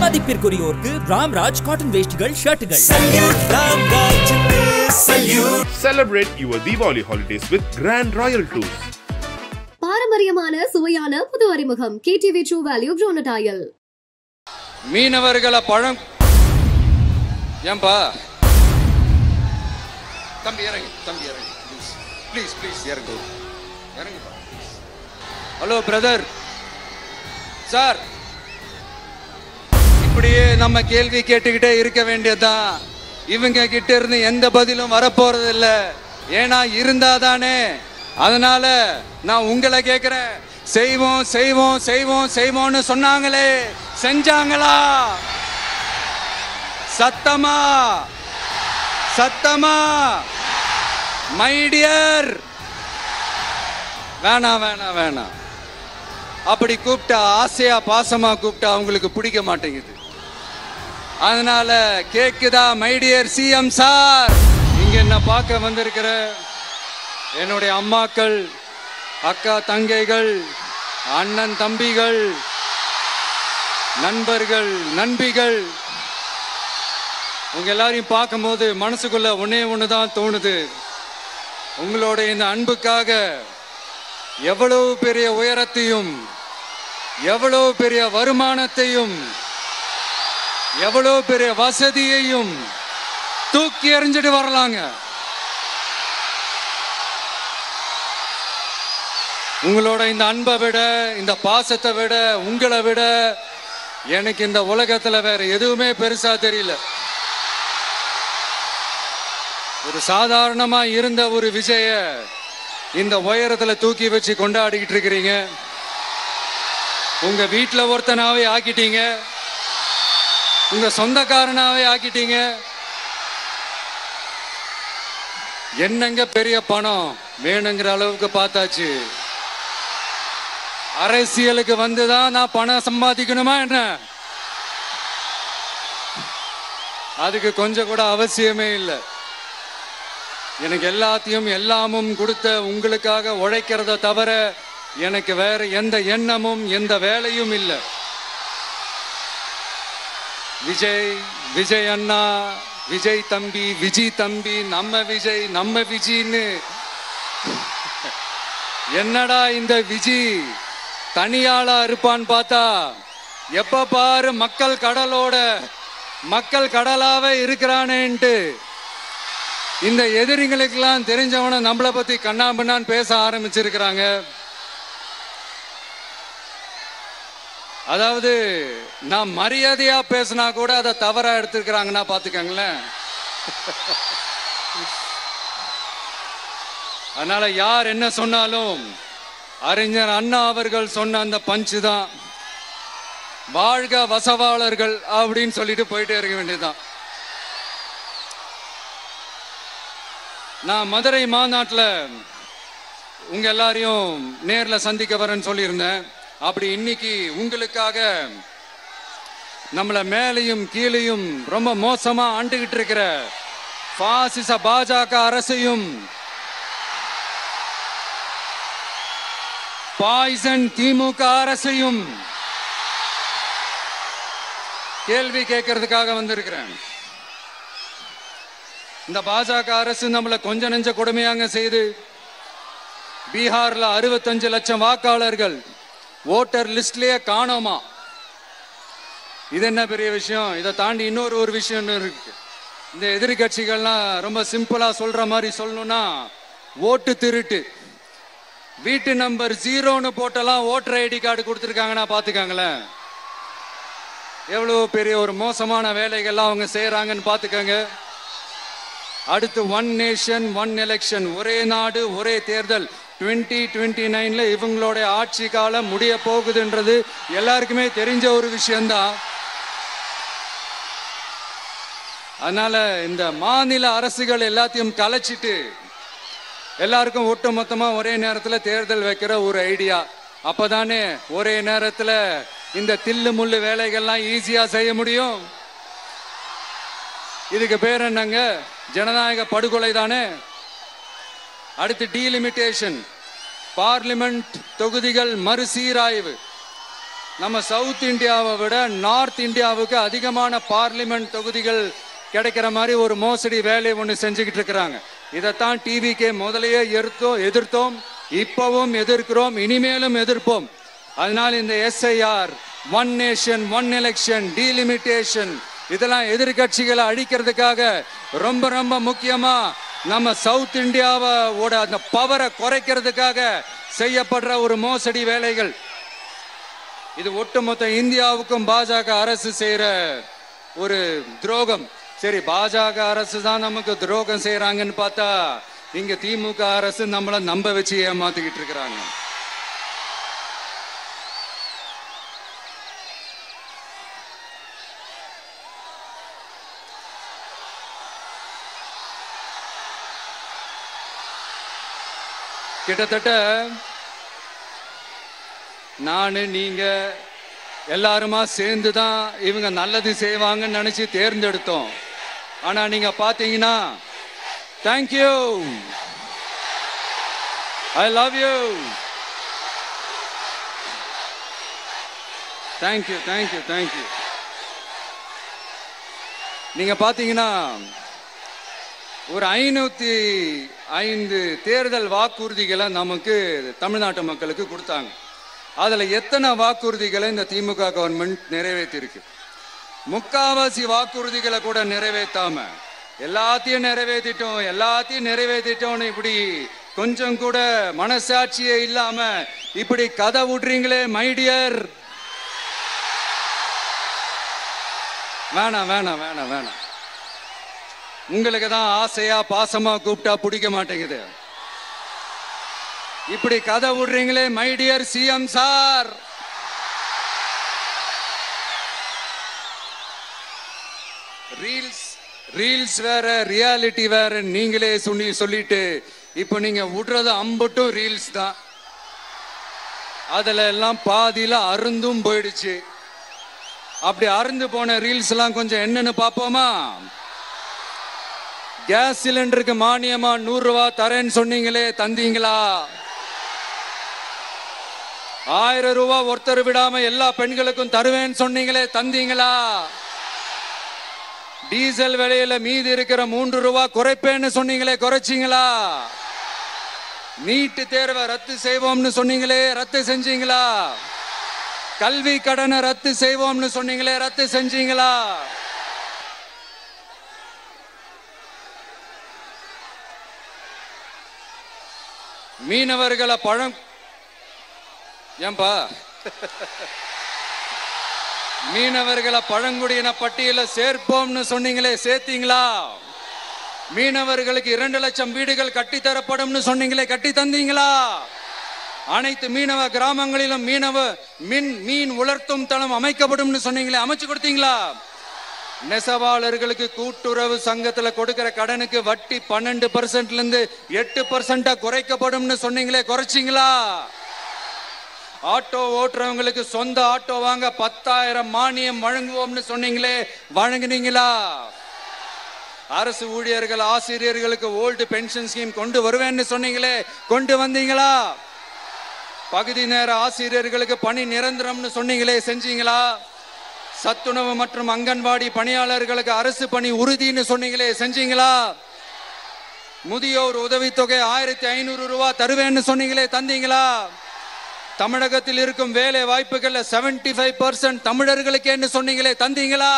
மதிப்பிற்குரியோருக்கு Ramraj cotton வேஷ்டிகள் ஷர்ட்டுகள். Celebrate your Diwali holidays with Grand Royal Tours. பாரம்பரியமான சுவையான புது அறிமுகம் KTV True Value Groundnut Oil. மீனவர்களை பழம் ஏன்பா தம்பி இறங்கு ப்ளீஸ் இறங்கு. ஹலோ பிரதர் சார், இப்படியே நம்ம கேள்வி கேட்டுக்கிட்டே இருக்க வேண்டியதுதான். இவங்க கிட்ட இருந்து எந்த பதிலும் வரப்போறது இல்லை. ஏன்னா இருந்தாதானே. அதனால நான் உங்களை கேட்கிறேன், செய்வோம் செய்வோம் செய்வோம் செய்வோம்னு சொன்னாங்களே, செஞ்சாங்களா? சத்தமா சத்தமா? மை டியர், வேணாம் வேணாம் வேணாம். அப்படி கூப்பிட்டா, ஆசையா பாசமா கூப்பிட்டா அவங்களுக்கு பிடிக்க மாட்டேங்குது. அதனால கேக்குதா மை டியர் சிஎம் சார்? இங்க என்ன பார்க்க வந்திருக்கிற என்னுடைய அம்மாக்கள், அக்கா தங்கைகள், அண்ணன் தம்பிகள், நண்பர்கள், நண்பிகள், உங்க எல்லாரையும் பார்க்கும்போது மனசுக்குள்ள ஒன்னே ஒண்ணுதான் தோணுது. உங்களோட இந்த அன்புக்காக எவ்வளவு பெரிய உயரத்தையும், எவ்வளவு பெரிய வருமானத்தையும், எவ்வளவு பெரிய வசதியையும் தூக்கி எறிஞ்சிட்டு வரலாங்க. உங்களோட இந்த அன்பை விட, இந்த பாசத்தை விட, உங்களை விட எனக்கு இந்த உலகத்துல வேற எதுவுமே பெருசா தெரியல. ஒரு சாதாரணமா இருந்த ஒரு விஜய இந்த உயரத்துல தூக்கி வச்சு கொண்டாடிக்கிட்டு இருக்கிறீங்க. உங்க வீட்டுல ஒருத்தனாவே ஆக்கிட்டீங்க, உங்க சொந்தக்காரனாவே ஆக்கிட்டீங்க. என்னங்க பெரிய பணம் வேணுங்கிற அளவுக்கு பார்த்தாச்சு. அரசியலுக்கு வந்துதான் நான் பணம் சம்பாதிக்கணுமா என்ன? அதுக்கு கொஞ்சம் கூட அவசியமே இல்லை. எனக்கு எல்லாத்தையும் எல்லாமும் கொடுத்த உங்களுக்காக உழைக்கிறத தவிர எனக்கு வேற எந்த எண்ணமும் எந்த வேலையும் இல்லை. விஜய் அண்ணா, விஜய் தம்பி, விஜி தம்பி, நம்ம விஜய், நம்ம விஜின்னு. என்னடா இந்த விஜி தனியாளா இருப்பான்னு பார்த்தா, எப்ப பாரு மக்கள் கடலாவே இருக்கிறானேன்ட்டு இந்த எதிரிகளுக்கெல்லாம் தெரிஞ்சவன நம்மளை பத்தி கண்ணாபின்னான்னு பேச ஆரம்பிச்சிருக்கிறாங்க. அதாவது நான் மரியாதையா பேசினா கூட அதை தவறா எடுத்துக்கிறாங்கன்னா பாத்துக்கங்களேன். அதனால யார் என்ன சொன்னாலும் அறிஞர் அண்ணா அவர்கள் சொன்ன அந்த பஞ்சு தான், வாழ்க வசவாளர்கள் அப்படின்னு சொல்லிட்டு போயிட்டே இருக்க வேண்டியதுதான். நான் மதுரை மாநாட்டில் உங்க எல்லாரையும் நேர்ல சந்திக்க வரேன்னு சொல்லியிருந்தேன். அப்படி இன்னைக்கு உங்களுக்காக நம்மள மேலையும் கீழையும் ரொம்ப மோசமா ஆண்டுகிட்டு இருக்கிற பாசிச பாஜக அரசையும், பாய்சன் திமுக அரசையும் கேள்வி கேட்கறதுக்காக வந்திருக்கிறேன். இந்த பாஜக அரசு நம்மளை கொஞ்ச நெஞ்ச கொடுமையாங்க செய்து பீகார்ல 65 லட்சம் வாக்காளர்கள் ஓட்டர் லிஸ்ட்லயே காணோமா. இது என்ன பெரிய விஷயம்? இதை தாண்டி இன்னொரு விஷயம் இருக்கு. இந்த எதிர்கட்சிகள்லாம் ரொம்ப சிம்பிளா சொல்ற மாதிரி சொல்லணும்னா, ஓட்டு திருட்டு. வீட்டு நம்பர் 0ன்னு போட்டெல்லாம் ஓட்டர் ஐடி கார்டு கொடுத்துருக்காங்கன்னா பாத்துக்காங்களேன். எவ்வளவு பெரிய ஒரு மோசமான வேலைகள்லாம் அவங்க செய்யறாங்கன்னு பாத்துக்கங்க. அடுத்து ஒன் நேஷன் ஒன் எலெக்ஷன், ஒரே நாடு ஒரே தேர்தல். 2029ல இவங்களோட ஆட்சி காலம் முடிய போகுதுன்றது எல்லாருக்குமே தெரிஞ்ச ஒரு விஷயம்தான். அதனால இந்த மாநில அரசுகள் எல்லாத்தையும் கலைச்சிட்டு எல்லாருக்கும் ஒட்டு மொத்தமா ஒரே நேரத்தில் தேர்தல் வைக்கிற ஒரு ஐடியா. அப்பதானே ஒரே நேரத்தில் இந்த தில்லு முள்ளு வேலைகள்லாம் ஈஸியா செய்ய முடியும். இதுக்கு பேர் என்னங்க? ஜனநாயக படுகொலை தானே. அடுத்து டீலிமிட்டேஷன், பார்லிமெண்ட் தொகுதிகள் மறுசீராய்வு. நம்ம சவுத் இந்தியாவை விட நார்த் இந்தியாவுக்கு அதிகமான பார்லிமெண்ட் தொகுதிகள் கிடைக்கிற மாதிரி ஒரு மோசடி வேலை ஒன்று செஞ்சுக்கிட்டு இருக்கிறாங்க. இதைத்தான் டிவிகே முதலையே எதிர்த்தோம், இப்பவும் எதிர்க்கிறோம், இனிமேலும் எதிர்ப்போம். அதனால இந்த SIR, one nation one election, delimitation இதெல்லாம் எதிர்கட்சிகளை அழிக்கிறதுக்காக ரொம்ப ரொம்ப முக்கியமா நம்ம சவுத் இந்தியாவோட அந்த பவரை குறைக்கிறதுக்காக செய்யப்படுற ஒரு மோசடி வேலைகள். இது ஒட்டுமொத்த இந்தியாவுக்கும் பாஜக அரசு செய்யற ஒரு துரோகம். சரி, பாஜக அரசு தான் நமக்கு துரோகம் செய்யறாங்கன்னு பார்த்தா இங்க திமுக அரசு நம்மள நம்ப வச்சு ஏமாத்திக்கிட்டு இருக்கிறாங்க. கிட்டத்தட்ட நானு நீங்க எல்லாருமா சேர்ந்துதான் இவங்க நல்லது செய்வாங்கன்னு நினைச்சு தேர்ந்தெடுத்தோம். ஆனா நீங்க பாத்தீங்கன்னா thank you, I love you, thank you thank you thank you. நீங்க பாத்தீங்கன்னா ஒரு 505 தேர்தல் வாக்குறுதிகளை நமக்கு தமிழ்நாட்டு மக்களுக்கு கொடுத்தாங்க. அதுல எத்தனை வாக்குறுதிகளை இந்த திமுக கவர்மெண்ட் நிறைவேற்றிருக்கு? முக்காவாசி வாக்குறுதிகளை கூட நிறைவேற்றாம எல்லாத்தையும் நிறைவேற்றிட்டோம் இப்படி கொஞ்சம் கூட மனசாட்சியே இல்லாம இப்படி கதை விடுறீங்களே மைடியர். வேணாம் வேணாம் வேணாம் வேணாம். உங்களுக்கு தான் ஆசையா பாசமா கூப்பிட்டா பிடிக்க மாட்டேங்குது. இப்படி கதை விடுறீங்களே my dear CM sir. Reels வேற, ரியாலிட்டி வேற நீங்களே சொல்லிட்டு இப்ப நீங்க விடுறது அம்பட்டும் ரீல்ஸ் தான். அதுல எல்லாம் பாதியில அருந்தும் போயிடுச்சு. அப்படி அருந்து போன ரீல்ஸ் எல்லாம் கொஞ்சம் என்னன்னு பாப்போமா? கேஸ் சிலிண்டருக்கு மானியமா 100 ரூபாய் தரேன்னு சொன்னீங்களே, தந்தீங்களா? 1000 ரூபாய் ஒருத்தர் விடாம எல்லா பெண்களுக்கும் தருவேன்னு சொன்னீங்களே, தந்தீங்களா? டீசல் விலையில மீதி இருக்கிற 3 ரூபாய் குறைப்பேன்னு சொன்னீங்களே, குறைச்சிங்களா? நீட்டு தேர்வை ரத்து செய்வோம்னு சொன்னீங்களே, ரத்து செஞ்சீங்களா? கல்வி கடனை ரத்து செய்வோம்னு சொன்னீங்களே, ரத்து செஞ்சீங்களா? மீனவர்களை மீனவர்களை பழங்குடியின பட்டியல சேர்ப்போம்னு சொன்னீங்களே, சேர்த்தீங்களா? மீனவர்களுக்கு 2 லட்சம் வீடுகள் கட்டித்தரப்படும் சொன்னீங்களே, கட்டி தந்தீங்களா? அனைத்து மீனவ கிராமங்களிலும் மீன் உலர்த்தும் தளம் அமைக்கப்படும் சொன்னீங்களே, அமைச்சு கொடுத்தீங்களா? நெசவாளர்களுக்கு கூட்டுறவு சங்கத்துல கொடுக்கிற கடனுக்கு வட்டி 12% இருந்து 8% குறைக்கப்படும் சொன்னீங்களே, குறைச்சிங்களா? ஆட்டோ ஓட்டுறவங்களுக்கு சொந்த ஆட்டோ வாங்க 10,000 மானியம் வழங்குவோம்னு சொன்னீங்களே, வழங்குனீங்களா? அரசு ஊழியர்கள் ஆசிரியர்களுக்கு ஓல்டு பென்ஷன் ஸ்கீம் கொண்டு வருவேன்னு சொன்னீங்களே, கொண்டு வந்தீங்களா? பகுதி நேர ஆசிரியர்களுக்கு பணி நிரந்தரம்னு சொன்னீங்களே, செஞ்சீங்களா? சத்துணவு மற்றும் அங்கன்வாடி பணியாளர்களுக்கு அரசு பணி உறுதின்னு சொன்னீங்களே, செஞ்சீங்களா? முதியோர் உதவித்தொகை 1500 ரூபாய் தருவேன்னு சொன்னீங்களே, தந்தீங்களா? தமிழகத்தில் இருக்கும் வேலை வாய்ப்புகள்ல 75% தமிழர்களுக்கு சொன்னீங்களே, தந்தீங்களா?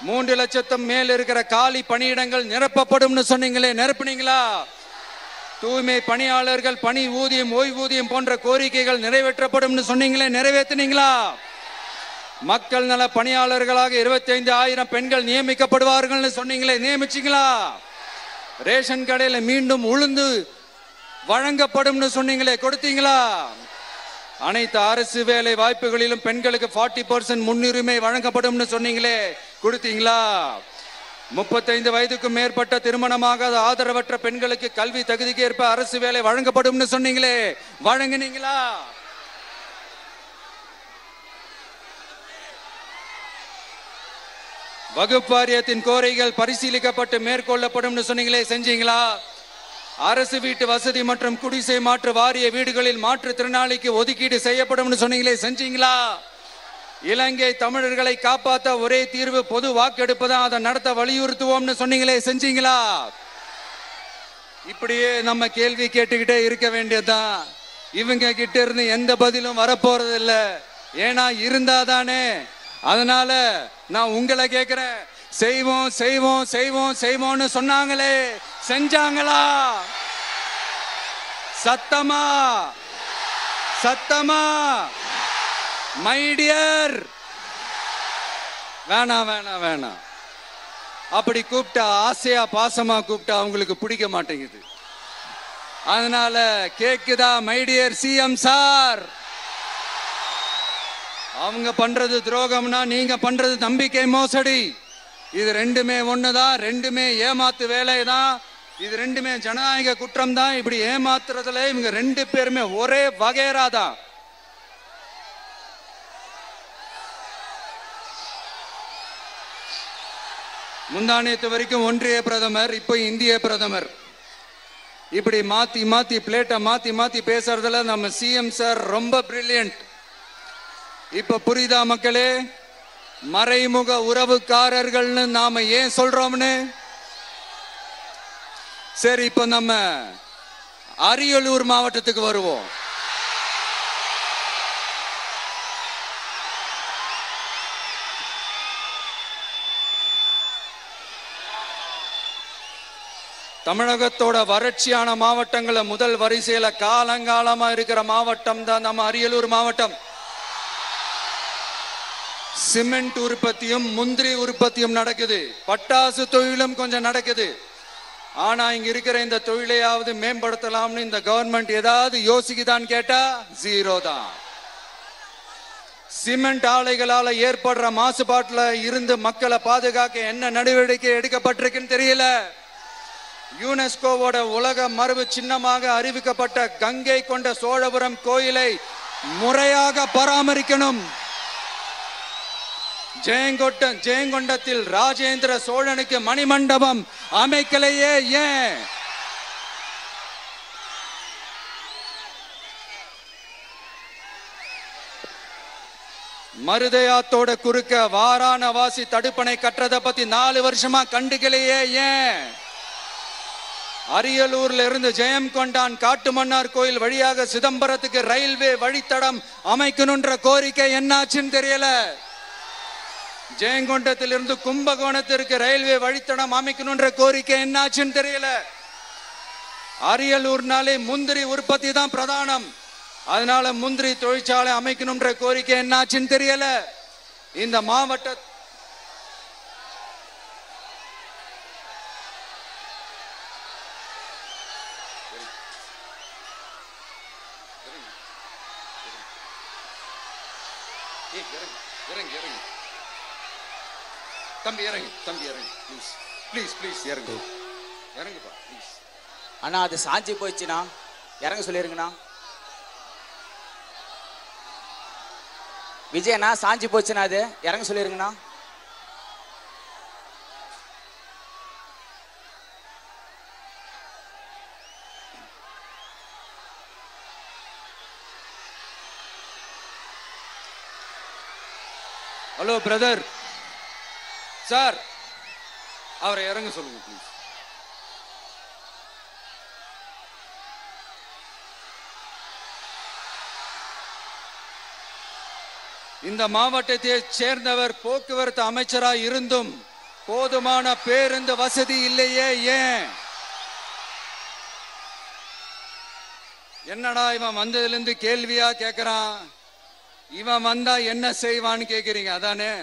3 லட்சத்துக்கு மேல் இருக்கிற காலி பணியிடங்கள் நிரப்பப்படும் சொன்னீங்களே, நிரப்புனீங்களா? தூய்மை பணியாளர்கள் பணி ஊதியம், ஓய்வூதியம் போன்ற கோரிக்கைகள் நிறைவேற்றப்படும் சொன்னீங்களே, நிறைவேற்றினீங்களா? மக்கள் நல பணியாளர்களாக 25,000 பெண்கள் நியமிக்கப்படுவார்கள் சொன்னீங்களே, நியமிச்சீங்களா? ரேஷன் கடையில மீண்டும் உளுந்து வழங்கப்படும் சொன்னீங்களே, கொடுத்தீங்களா? அனைத்து அரசு வேலை வாய்ப்புகளிலும் பெண்களுக்கு 40% முன்னுரிமை வழங்கப்படும் சொன்னீங்களே, கொடுத்தீங்களா? 35 வயதுக்கும் மேற்பட்ட திருமணமாகாத ஆதரவற்ற பெண்களுக்கு கல்வி தகுதிக்கு ஏற்ப அரசு வேலை வழங்கப்படும் சொன்னீங்களே, வழங்கினீங்களா? வகுப்பு வாரியத்தின் கோரிக்கைகள் பரிசீலிக்கப்பட்டு மேற்கொள்ளப்படும் சொன்னீங்களே, செஞ்சீங்களா? அரசு வீட்டு வசதி மற்றும் குடிசை மாற்று வாரிய வீடுகளில் மாற்றுத்திறனாளிக்கு ஒதுக்கீடு செய்யப்படும் சொன்னீங்களே, செஞ்சீங்களா? இலங்கை தமிழர்களை காப்பாற்ற ஒரே தீர்வு பொது வாக்கெடுப்பு தான், அதை நடத்த வலியுறுத்துவோம்னு சொன்னீங்களே, செஞ்சீங்களா? இப்படியே நம்ம கேள்வி கேட்டுக்கிட்டே இருக்க வேண்டியதுதான். இவங்க கிட்ட இருந்து எந்த பதிலும் வரப்போறது இல்ல. ஏன்னா இருந்தாதானே. அதனால நான் உங்களை கேட்கிறேன், செய்வோம் செய்வோம் செய்வோம் செய்வோம்னு சொன்னாங்களே, செஞ்சாங்களா? சத்தமா சத்தமா? மை டியர், வேணாம் வேணாம் வேணாம். அப்படி கூப்பிட்டா, ஆசையா பாசமா கூப்பிட்டா அவங்களுக்கு பிடிக்க மாட்டேங்குது. அதனால கேக்குதா மை டியர் சிஎம் சார்? அவங்க பண்றது துரோகம்னா நீங்க பண்றது நம்பிக்கை மோசடி. இது ரெண்டுமே ஒண்ணுதான், ரெண்டுமே ஏமாத்து வேலை தான், இது ரெண்டுமே ஜனநாயக குற்றம் தான். இப்படி ஏமாத்துறதுல இவங்க ரெண்டு பேருமே ஒரே வகைரா தான். முந்தானேத்து வரைக்கும் ஒன்றிய பிரதமர், இப்போ இந்திய பிரதமர். இப்படி மாத்தி மாத்தி பிளேட்டை மாத்தி மாத்தி பேசுறதுல நம்ம சிஎம் சார் ரொம்ப பிரில்லியன்ட். இப்ப புரியுதா மக்களே? மறைமுக உறவுக்காரர்கள்னு நாம ஏன் சொல்றோம்னு. சரி, இப்ப நம்ம அரியலூர் மாவட்டத்துக்கு வருவோம். தமிழகத்தோட வறட்சியான மாவட்டங்கள முதல் வரிசையில காலங்காலமா இருக்கிற மாவட்டம் தான் நம்ம அரியலூர் மாவட்டம். சிமெண்ட் உற்பத்தியும் முந்திரி உற்பத்தியும் நடக்குது, பட்டாசு தொழிலும் கொஞ்சம் நடக்குது. ஆனா இங்க இருக்கிற இந்த தொழிலையாவது மேம்படுத்தலாம்னு இந்த கவர்மெண்ட் ஏதாவது யோசிக்குதான்னு கேட்டா ஜீரோ தான். சிமெண்ட் ஆலைகளால ஏற்படுற மாசுபாட்டுல இருந்து மக்களை பாதுகாக்க என்ன நடவடிக்கை எடுக்கப்பட்டிருக்குன்னு தெரியல. யுனெஸ்கோவோட உலக மரபு சின்னமாக அறிவிக்கப்பட்ட கங்கை கொண்ட சோழபுரம் கோயிலை முறையாக பராமரிக்கணும். ஜெயங்கொண்டத்தில் ராஜேந்திர சோழனுக்கு மணிமண்டபம் அமைக்கலையே ஏன்? மருதையாத்தோட குறுக்க வாராணவாசி தடுப்பணை கட்டுறதை பத்தி 4 வருஷமா கண்டுக்கலையே ஏன்? அரியலூர்ல இருந்து ஜெயங்கொண்டான் காட்டுமன்னார் கோயில் வழியாக சிதம்பரத்துக்கு ரயில்வே வழித்தடம் அமைக்கணும்ன்ற கோரிக்கை என்னாச்சுன்னு தெரியல. ஜெயங்கொண்டத்திலிருந்து கும்பகோணத்திற்கு ரயில்வே வழித்தடம் அமைக்கணும்ன்ற கோரிக்கை என்னாச்சுன்னு தெரியல. அரியலூர்னாலே முந்திரி உற்பத்தி தான் பிரதானம், அதனால முந்திரி தொழிற்சாலை அமைக்கணும்ன்ற கோரிக்கை என்னாச்சுன்னு தெரியல. இந்த மாவட்ட தம்பி இறங்கு, தம்பி இறங்கு, ப்ளீஸ் ப்ளீஸ் ப்ளீஸ் இறங்கு, இறங்குப்பா ப்ளீஸ். அண்ணா அது சாஞ்சி போயிடுச்சுண்ணா, இறங்க சொல்லிருங்கண்ணா. விஜயண்ணா சாஞ்சி போச்சுண்ணா, அது இறங்க சொல்லிருங்கண்ணா. ஹலோ பிரதர் சார், அவரை இறங்க சொல்லுங்க ப்ளீஸ். இந்த மாவட்டத்தை சேர்ந்தவர் போக்குவரத்து அமைச்சராக இருந்தும் போதுமான பேருந்து வசதி இல்லையே ஏன்? என்னடா இவன் வந்ததுல இருந்து கேள்வியா கேக்குறான், இவன் வந்தா என்ன செய்வான்னு கேக்குறீங்க அதானே?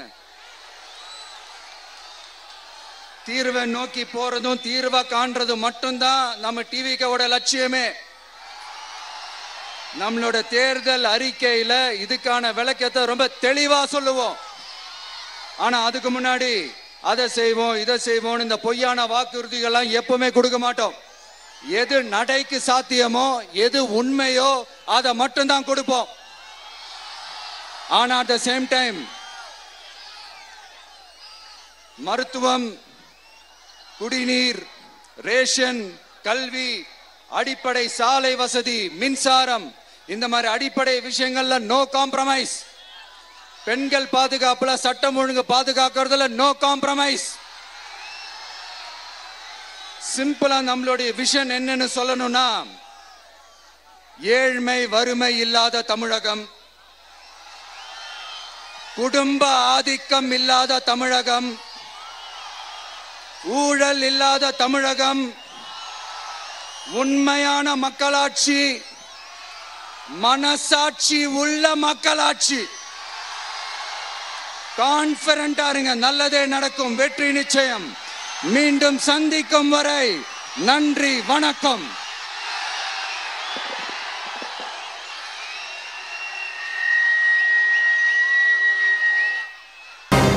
தீர்வை நோக்கி போறதும் தீர்வை காண்றதும் மட்டும்தான் நம்ம டிவிக்கோட லட்சியமே. நம்மளோட தேர்தல் அறிக்கையில இதுக்கான விளக்கத்தை ரொம்ப தெளிவா சொல்லுவோம். ஆனா அதுக்கு முன்னாடி அதை செய்வோம் இதை செய்வோம் இந்த பொய்யான வாக்குறுதிகள்லாம் எப்பவுமே கொடுக்க மாட்டோம். எது நடைக்கு சாத்தியமோ எது உண்மையோ அதை மட்டும்தான் கொடுப்போம். ஆனா அட் த சேம் டைம் மருத்துவம், குடிநீர், ரேஷன், கல்வி, அடிப்படை சாலை வசதி, மின்சாரம், இந்த மாதிரி அடிப்படை விஷயங்கள்ல நோ காம்ப்ரமைஸ். பெண்கள் பாதுகாப்புல, சட்டம் ஒழுங்கு பாதுகாக்கிறதுல நோ காம்ப்ரமைஸ். சிம்பிளா நம்மளுடைய விஷன் என்னன்னு சொல்லணும்னா, ஏழ்மை வறுமை இல்லாத தமிழகம், குடும்ப ஆதிக்கம் இல்லாத தமிழகம், ஊழல் இல்லாத தமிழகம், உண்மையான மக்களாட்சி, மனசாட்சி உள்ள மக்களாட்சி. கான்ஃபிடென்ட்டா இருங்க, நல்லதே நடக்கும், வெற்றி நிச்சயம். மீண்டும் சந்திக்கும் வரை நன்றி, வணக்கம்.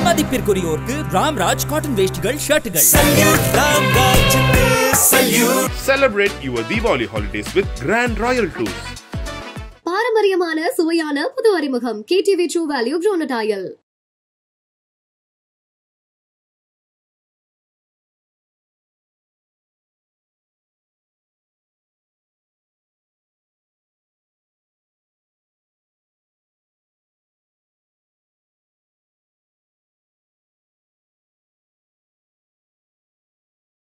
மதிப்பிற்குரியோருக்கு ராம்ராஜ் காட்டன் வேஷ்டிகள், ஷர்ட்டுகள். Celebrate your Diwali holidays with Grand Royal Tours. பாரம்பரியமான சுவையான புது அறிமுகம் KTV True Value Bronatile.